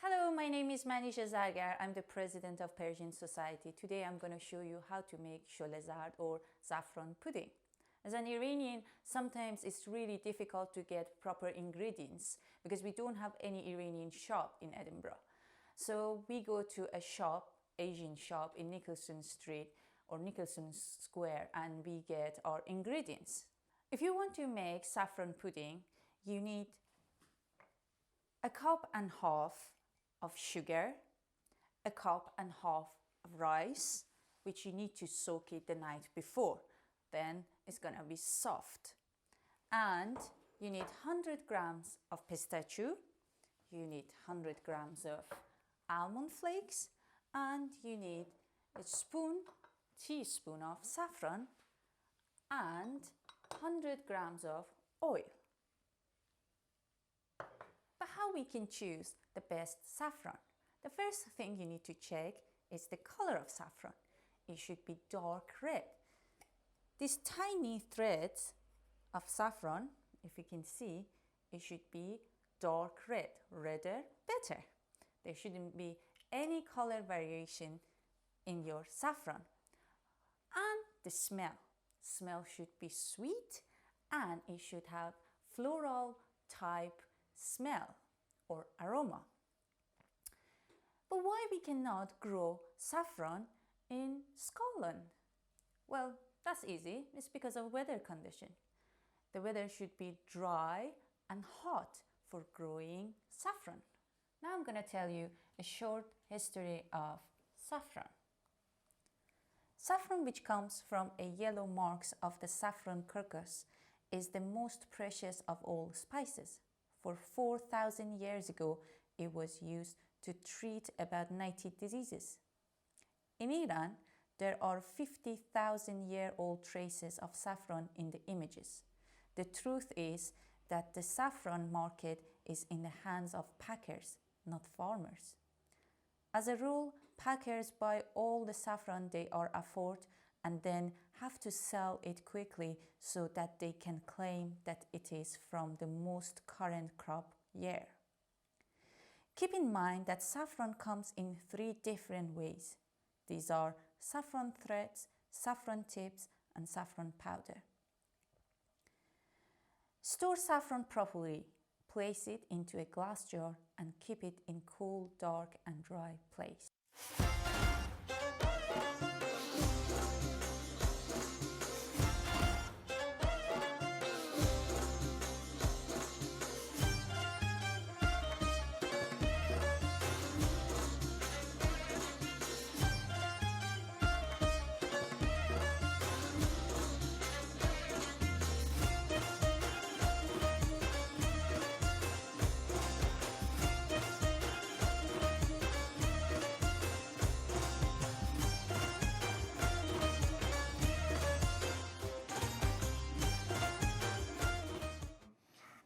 Hello, my name is Manisha Zargar. I'm the president of Persian Society. Today I'm going to show you how to make sholezard or saffron pudding. As an Iranian, sometimes it's really difficult to get proper ingredients because we don't have any Iranian shop in Edinburgh. So we go to a shop, Asian shop in Nicholson Street or Nicholson Square, and we get our ingredients. If you want to make saffron pudding, you need a cup and a half of sugar, a cup and a half of rice, which you need to soak it the night before. Then it's gonna be soft. And you need 100 grams of pistachio, you need 100 grams of almond flakes, and you need a teaspoon of saffron, and 100 grams of oil. But how we can choose the best saffron? The first thing you need to check is the color of saffron. It should be dark red. These tiny threads of saffron, if you can see, it should be dark red. Redder, better. There shouldn't be any color variation in your saffron. And the smell. Smell should be sweet and it should have floral type smell or aroma. But why we cannot grow saffron in Scotland? Well, that's easy. It's because of weather condition. The weather should be dry and hot for growing saffron. Now I'm going to tell you a short history of saffron. Saffron, which comes from a yellow marks of the saffron crocus, is the most precious of all spices. For 4,000 years ago, it was used to treat about 90 diseases. In Iran, there are 50,000-year-old traces of saffron in the images. The truth is that the saffron market is in the hands of packers, not farmers. As a rule, packers buy all the saffron they are afford and then have to sell it quickly so that they can claim that it is from the most current crop year. Keep in mind that saffron comes in 3 different ways. These are saffron threads, saffron tips, and saffron powder. Store saffron properly. Place it into a glass jar and keep it in cool, dark, and dry place.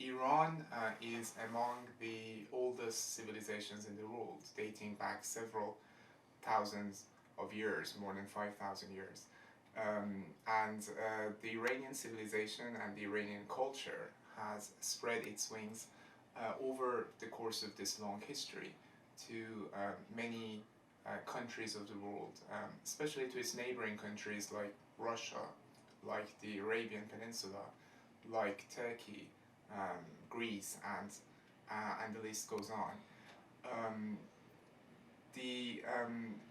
Iran is among the oldest civilizations in the world, dating back several thousands of years, more than 5,000 years. The Iranian civilization and the Iranian culture has spread its wings over the course of this long history to many countries of the world, especially to its neighboring countries like Russia, like the Arabian Peninsula, like Turkey, Greece, and the list goes on.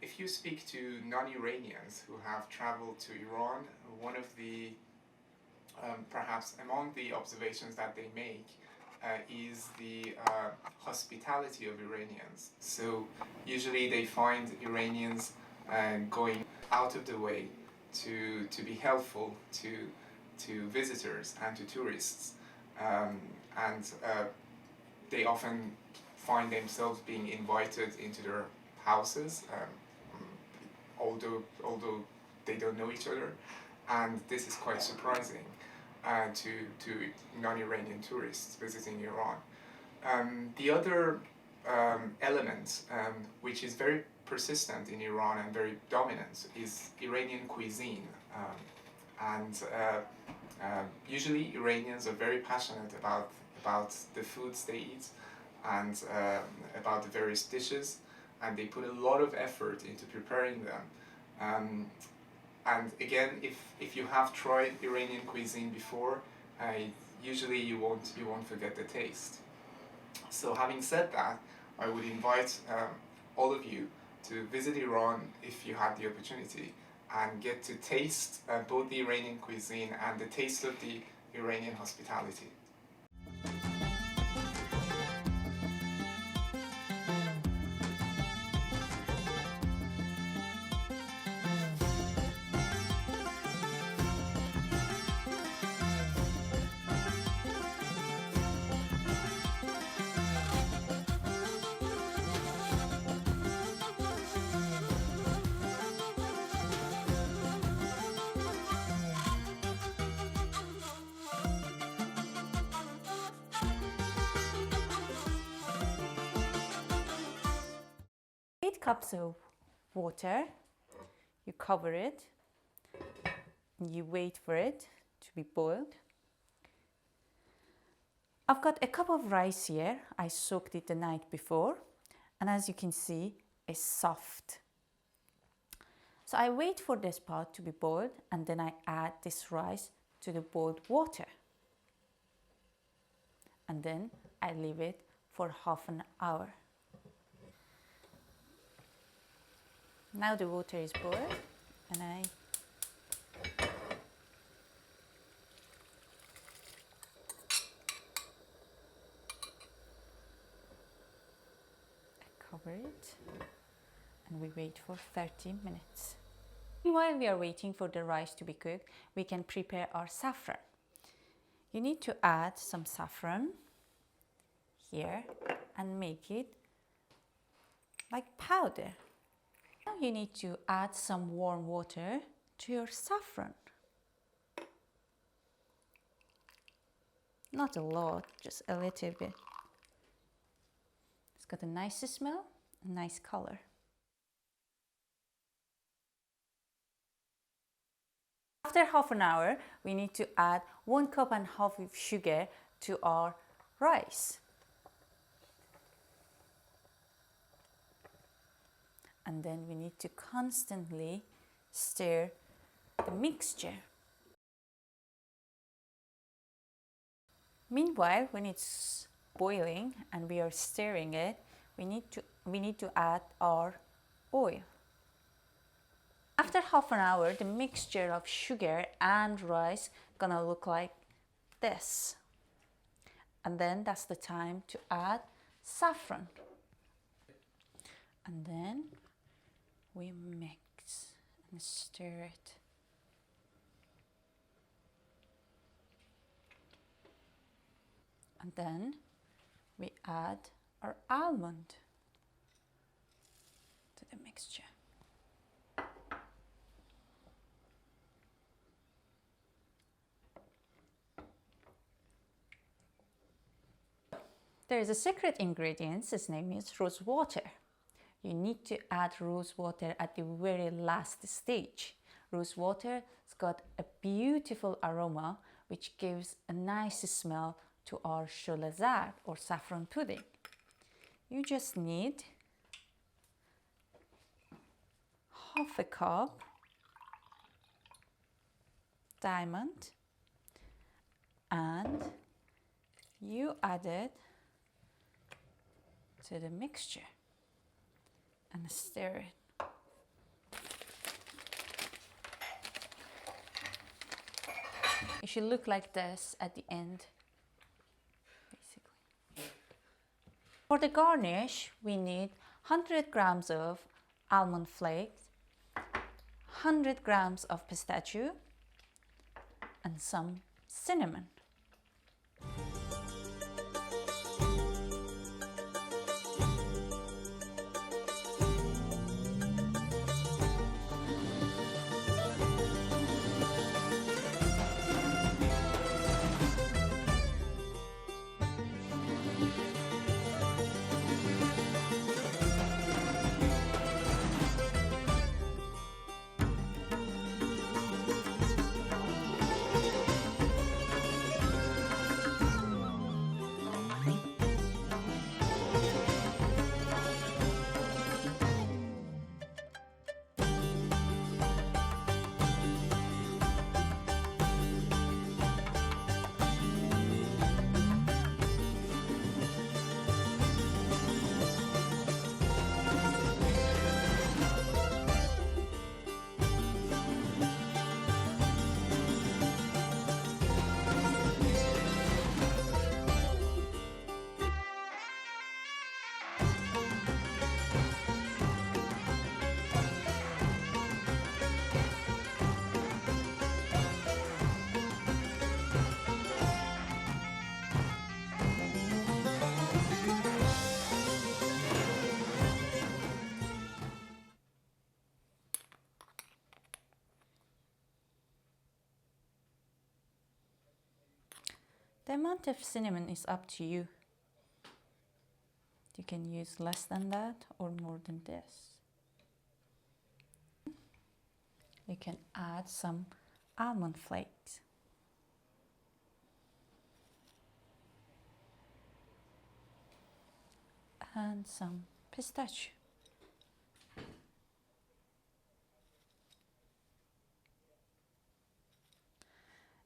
If you speak to non-Iranians who have traveled to Iran, one of the perhaps among the observations that they make is the hospitality of Iranians. So usually they find Iranians going out of the way to be helpful to visitors and to tourists. They often find themselves being invited into their houses, although they don't know each other, and this is quite surprising to non-Iranian tourists visiting Iran. The other element, which is very persistent in Iran and very dominant, is Iranian cuisine. Usually Iranians are very passionate about the foods they eat, and about the various dishes, and they put a lot of effort into preparing them. And again, if you have tried Iranian cuisine before, usually you won't forget the taste. So having said that, I would invite all of you to visit Iran if you had the opportunity and get to taste both the Iranian cuisine and the taste of the Iranian hospitality. Eight cups of water, you cover it, you wait for it to be boiled. I've got a cup of rice here. I soaked it the night before, and as you can see, it's soft. So I wait for this pot to be boiled, and then I add this rice to the boiled water. And then I leave it for half an hour. Now the water is boiled, and I cover it, and we wait for 30 minutes. While we are waiting for the rice to be cooked, we can prepare our saffron. You need to add some saffron here and make it like powder. Now you need to add some warm water to your saffron. Not a lot, just a little bit. It's got a nice smell, a nice color. After half an hour, we need to add 1.5 cups of sugar to our rice. And then we need to constantly stir the mixture. Meanwhile, when it's boiling and we are stirring it, we need to add our oil. After half an hour, the mixture of sugar and rice gonna look like this. And then that's the time to add saffron. And then we mix and stir it. And then we add our almond to the mixture. There is a secret ingredient, its name is rose water. You need to add rose water at the very last stage. Rose water has got a beautiful aroma which gives a nice smell to our sholazard or saffron pudding. You just need half a cup diamond, and you add it to the mixture and stir it. It should look like this at the end, basically. For the garnish, we need 100 grams of almond flakes, 100 grams of pistachio, and some cinnamon. The amount of cinnamon is up to you. You can use less than that or more than this. You can add some almond flakes. And some pistachio.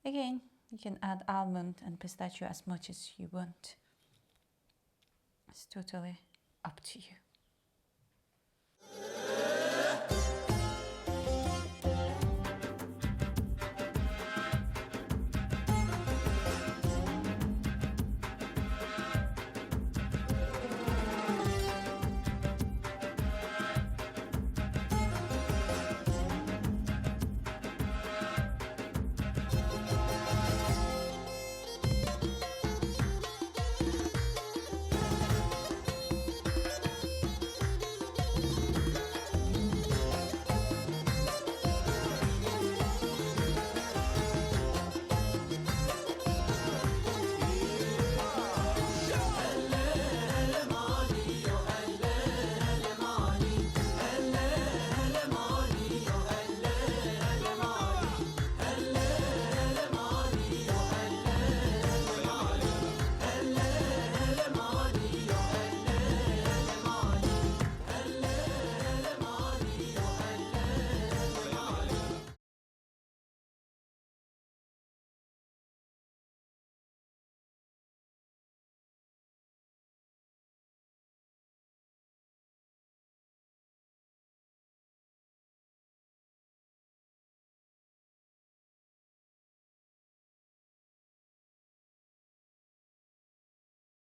Again, you can add almond and pistachio as much as you want. It's totally up to you.